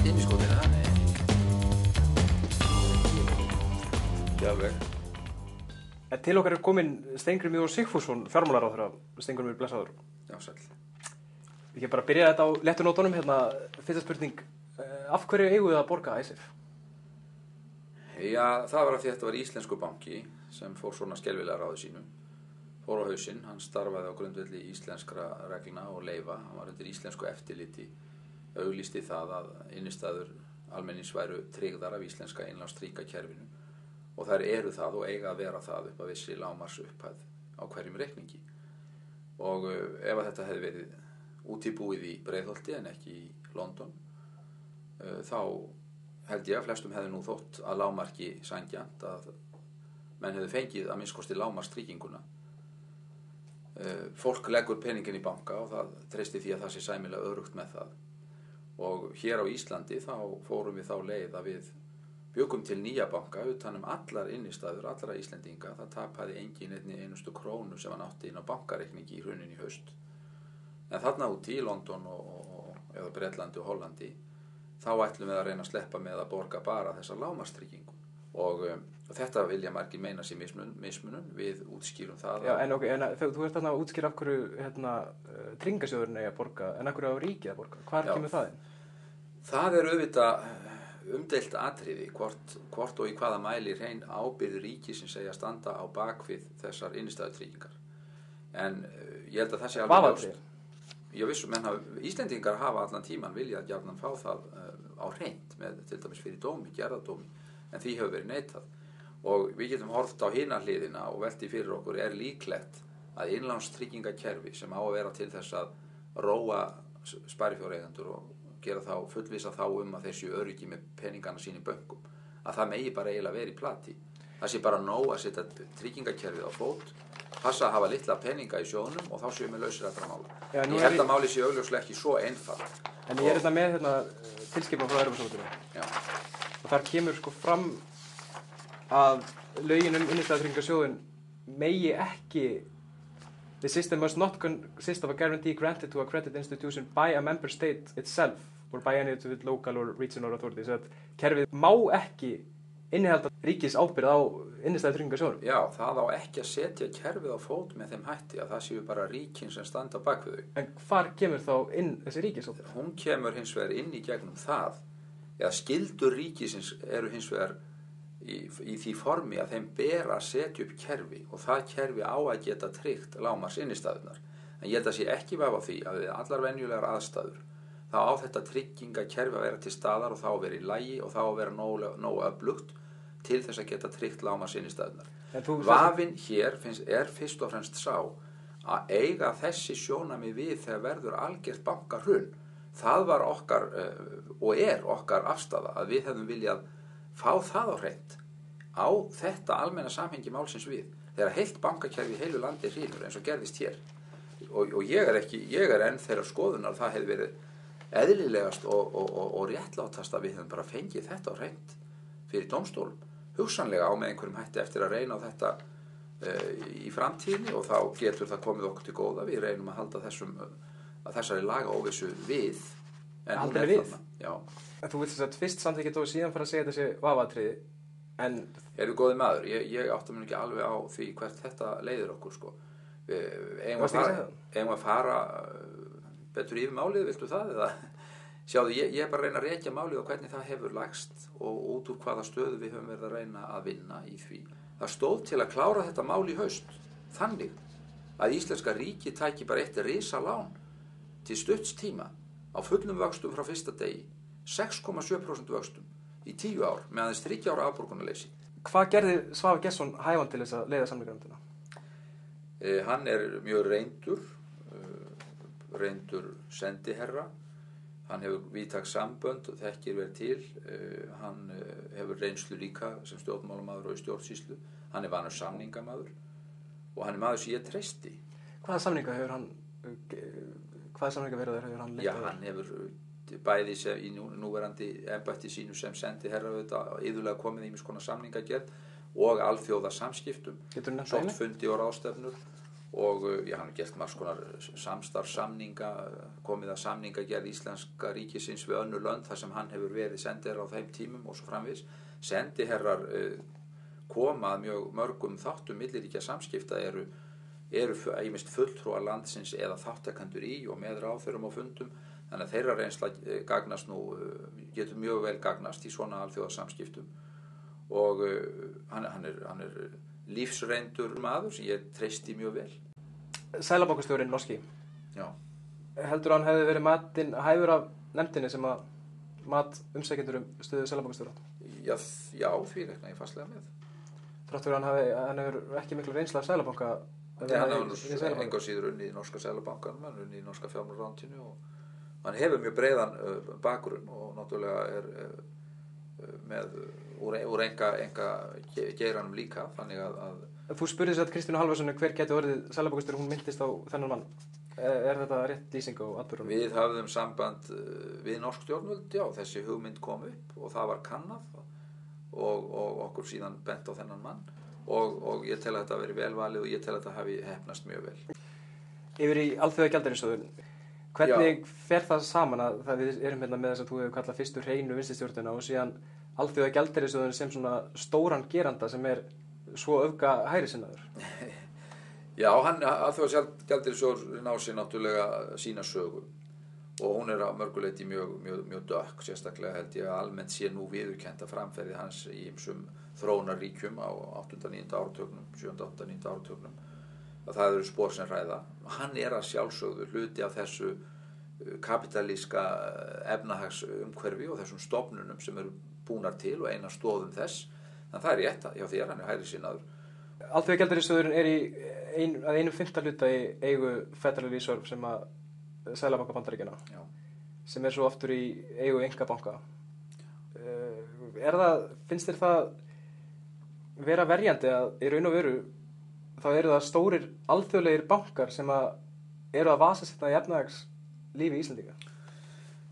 Stímiskotinu þannig. Ekki alveg. Til okkar kominn Steingrímur Sigfússon, fjármálaráðherra. Steingrímur, blessaður. Já, sæll. Ég bara byrja þetta á léttu nótunum hérna. Fyrsta spurning, af hverju eigum við að borga Icesave? Já, það var af því að þetta var íslensku banki sem fór svona skelfilega ráði sínu. Fór á hausinn, hann starfaði á grundvelli íslenskra reglna og leyfa. Hann var undir íslensku eftirliti, auglýsti það að innistæður almennings væru tryggðar af íslenska innlánstryggingakerfinu og þær eru það og eiga að vera það upp að vissi lágmarks upphæð á hverjum reikningi. Og ef að þetta hefði verið útibúið í Breiðholti en ekki í London, þá held ég að flestum hefði nú þótt að lágmarki sanngjarnt að menn hefði fengið að minnsta kosti lágmarkstrygginguna. Fólk leggur peningin í banka og það treysti því að það sé sæmilega öruggt með það. Og hér á Íslandi þá fórum við þá leið að við bjögum til nýja banka utan allar innistæður, allra Íslendinga. Það tapaði engin einni einustu krónu sem hann átti inn á bankareikningi í hruninu í haust. En þarna úti í London eða Bretlandi og Hollandi, þá ætlum við að reyna að sleppa með að borga bara þessa lágmarkstryggingu. Og þetta vilja margir meina sér mismunun, við útskýrum það. Já, en þú ert þarna að útskýra af hverju tryggingasjóðurinn eigi að borga, en af hverju á ríkið að borga. Hvar kemur það inn? Það er auðvitað umdeilt atriði, hvort og í hvaða mæli hrein ábyrgð ríkisins eigi að standa á bakvið þessar innistæðutryggingar. En ég held að það sé alveg ljóst. Ég vissum, Íslendingar hafa allan tíman viljað gjarnan fá það á hreint með til dæmis fyrir dómi, gerðardómi, en því hefur verið neitað. Og við getum horft á hina hliðina og velti fyrir okkur líklegt að innlánstryggingakerfi sem á að vera til þess að róa sparifjáreigendur og gera þá fullvissa þá að þessu öryggi með peningana sín í bönkum, að það megi bara eiginlega verið í plati. Það sé bara nóg að setja tryggingakerfið á fót, passa að hafa litla peninga í sjóðnum og þá séum við lausir allra mála. Ég held að máli sé augljóslega ekki svo einfalt. En ég er með tilskipun frá Evrópusambandinu. Já. Og þar kemur fram að lögin innistæðutryggingasjóðinn megi ekki The system must not consist of a guarantee granted to a credit institution by a member state itself or by any of its local or regional authorities. Kerfið má ekki innihalda ríkis ábyrgð á innistæðutryggingasjóðnum. Já, það á ekki að setja kerfið á fót með þeim hætti að það séu bara ríkin sem standa bak við þau. En hvar kemur þá inn þessi ríkisábyrgð? Hún kemur hins vegar inn í gegnum það, eða skyldur ríkisins eru hins vegar í því formi að þeim ber að setja upp kerfi og það kerfi á að geta tryggt lágmarks innistæðurnar. En ég held að sé ekki vafa á því að við allar venjulegar aðstæður þá á þetta tryggingakerfi að vera til staðar og þá að vera í lagi og þá að vera nógu öflugt til þess að geta tryggt lágmarks innistæðurnar. Vafinn hér fyrst og fremst sá að eiga þessi sjónarmið við þegar verður algjört bankahrun. Það var okkar og okkar afstaða að við hefðum viljað fá það á hreint á þetta almenna samhengi málsins við þegar heilt bankakerfi í heilu landi hrynur eins og gerðist hér og ég er enn þeirra skoðunar það hefði verið eðlilegast og réttlátast að við hefum bara fengið þetta á hreint fyrir dómstólum, hugsanlega á með einhverjum hætti eftir að reyna á þetta í framtíðinni og þá getur það komið okkur til góða, við reynum að halda þessari lagaóvissu við en hún er þarna. Já. Þú vilt þess að fyrst samþykkja og síðan fara að segja þessi vafatriði, en Eru góði maður, ég átta mig ekki alveg á því hvert þetta leiðir okkur sko. Eigum að fara betur yfir málið, viltu það? Eða? Sjáðu, ég er bara að reyna að rekja málið og hvernig það hefur lagst og út úr hvaða stöðu við höfum verið að reyna að vinna í því. Það stóð til að klára þetta mál í haust, þannig að íslenska ríki tæki bara eitt risalán til stutts tíma á fullum vöxtum frá fyrsta degi, 6,7% vöxtum í 10 ár með aðeins 3 ára afborgunarleysi. Hvað gerði Svavar Gestsson hæfan til þess að leiða samninganefndina? Hann er mjög reyndur sendiherra. Hann hefur víðtæk sambönd og þekkir vel til. Hann hefur reynslu líka sem stjórnmálamaður og í stjórnsýslu. Hann er vanur samningamaður og hann er maður sem ég treysti. Hvaða samningaverðir hefur hann leitt? Já, hann hefur bæði í núverandi embætti sínu sem sendiherra iðulega komið ýmiss konar samningagerð og alþjóða samskiptum, sótt fundi og ráðstefnur og já, hann har gert margs konar samstarfssamninga, komið að samningagerð íslenska ríkisins við önnur lönd þar sem hann hefur verið sendiherra á þeim tímum og svo framvegis. Sendiherrar koma að mjög mörgum þáttum milliríkja samskipta eru ýmist fulltrúar landsins eða þáttakendur í og með ráðherrum og fundum, þannig að þeirra reynsla gagnast getur mjög vel gagnast í svona alþjóðasamskiptum og hann er lífsreyndur maður sem ég treysti mjög vel. Seðlabankastjórinn norski. Já. Heldur hann hefði verið matinn hæfur af nefndinni sem að mat umsækjendur stöðu seðlabankastjóra? Já, því reikna ég fastlega með. Þrátt fyrir hann hefur ekki miklu reynsla af seðlabanka. Hann hefur engu síður unnið í norska seðlabankanum, hann unnið í norska fjármálaráðuneytinu og hann hefur mjög breiðan bakgrunn og náttúrulega með úr enga geiranum líka, þannig að Þú spurðir sér að Kristínu Halldórssyni hver gæti orðið seðlabankastjóri, hún minntist á þennan mann. Er þetta rétt lýsing á atburðunum? Við höfðum samband við norsk stjórnvöld, já, þessi hugmynd kom upp og það var kannað og okkur síðan bent á þennan mann og ég tel að þetta veri velvalið og ég tel að þetta hafi heppnast mjög vel. Yfir í Alþjóðagjaldeyrissjóðinn, hvernig fer það saman að við erum hérna með þess að þú hefur kallað fyrstu hreinu vinstristjórnina og síðan Alþjóðagjaldeyrissjóðinn sem svona stóran geranda sem er svo öfga hægrisinnaður? Já, Alþjóðagjaldeyrissjóðurinn á sér náttúrulega sína sögu og hún er að mörguleyti mjög dökk, sérstaklega held ég að almennt sé nú viðurkennda framferði hans í ýmsum þróunarríkjum á 8. og 9. áratugnum, 7. og 8. og 9. áratugnum, að það eru spor sem ræða. Hann er að sjálfsögðu hluti af þessu kapitalíska efnahagsumhverfi og þessum stofnunum sem eru búnar til og eina stoðum þess. En það er rétt hjá þér, hann er hægrisinnaður. Alþjóðagjaldeyrissjóðurinn er að 1/5 hluta í eigu Federal Reserve sem að Seðlabanka Bandaríkjanna, sem er svo aftur í eigu einkabanka. Finnst þér það vera verjandi að í raun og veru þá eru það stórir alþjóðlegir bankar sem eru að vasasetta í efnahagslífi Íslendinga?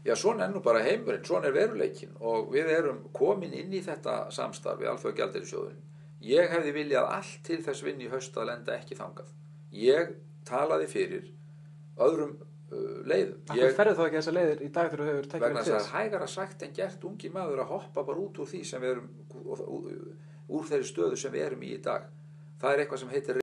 Já, svona er nú bara heimurinn, svona er veruleikinn og við erum komin inn í þetta samstarf við Alþjóðagjaldeyrissjóðinn. Ég hefði viljað allt til þess vinna í haust að lenda ekki þangað. Ég talaði fyrir öðrum leiðum. Akkur ferðu þá ekki þessar leiðir í dag þegar þú hefur tekið vegna þess að hægara sagt en gert ungi maður að hoppa bara út úr því sem við erum úr þeirri stöðu sem við erum í dag. Það er eitthvað sem heitir